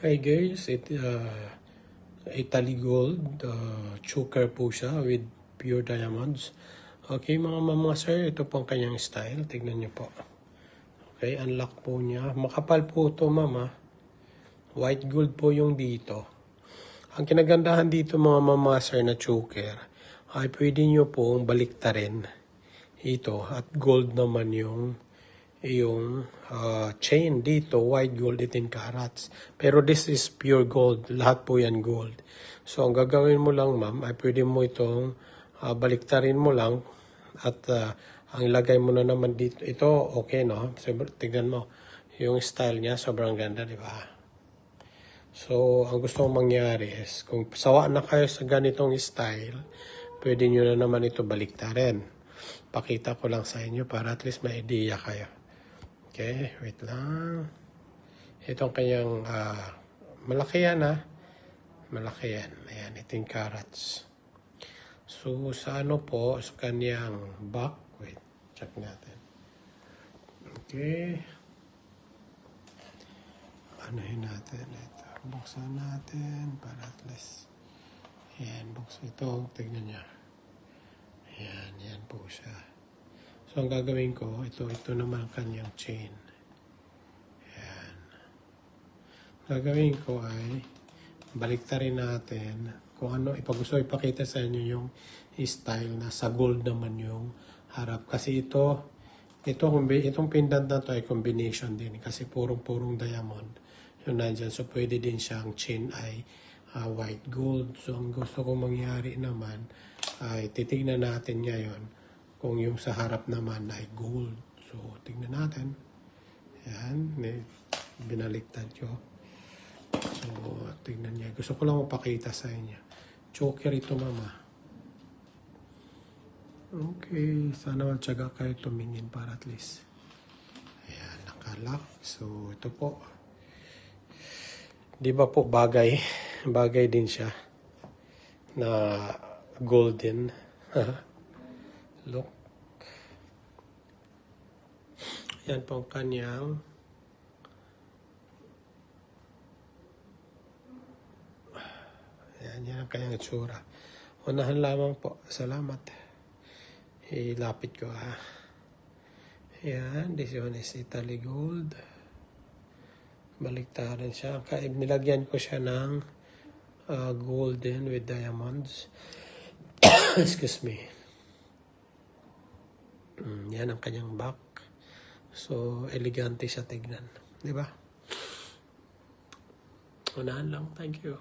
Hi guys, Italy Gold choker po siya with pure diamonds. Okay mga mama sir, ito po ang kanyang style. Tignan nyo po. Okay, unlock po niya. Makapal po ito mama. White gold po yung dito. Ang kinagandahan dito mga mama sir na choker ay pwede nyo pong baliktarin ito at gold naman yung chain dito, white gold, 18 carats. Pero this is pure gold. Lahat po yan gold. So, ang gagawin mo lang, ma'am, ay pwede mo itong baliktarin mo lang at ang ilagay mo na naman dito. Ito, okay, no? So, tignan mo. Yung style niya, sobrang ganda, di ba? So, ang gusto kong mangyari is, kung sawa na kayo sa ganitong style, pwede nyo na naman ito baliktarin. Pakita ko lang sa inyo para at least may idea kayo. Okay, wait lang. Itong kanyang malaki yan malaki yan. Ayan, 18 carats. So, sa ano po, sa kanyang back, wait, check natin. Okay. Anuhin natin ito. Buksan natin para at least. Ayan, buksan ito. Tignan niya. Ayan, yan po siya. So, ang gagawin ko, ito naman ang kanyang chain. Ayan. Gagawin ko ay baliktarin natin kung ano, gusto ipakita sa inyo yung style na sa gold naman yung harap. Kasi itong pendant na to ay combination din kasi purong diamond yung nandyan. So, pwede din siyang chain ay white gold. So, ang gusto kong mangyari naman ay titignan natin ngayon kung yung sa harap naman ay gold. So, tignan natin. Ayan, binaliktad ko. So, tignan niya. Gusto ko lang mapakita sa inyo. Choker ito, mama. Okay, sana magtyaga kayo tumingin para at least. Ayan, nakalock. So, ito po. Di ba po bagay? Bagay din siya na golden. Look. Yan po ang kanyang yan ang kanyang itsura. Unahan lamang po. Salamat. Ilapit ko Yan. This one is Italy Gold. Baliktaran siya. Nilagyan ko siya ng golden with diamonds. Excuse me. Yan ang kanyang back. So, elegante siya tignan. Diba? Unahan lang. Thank you.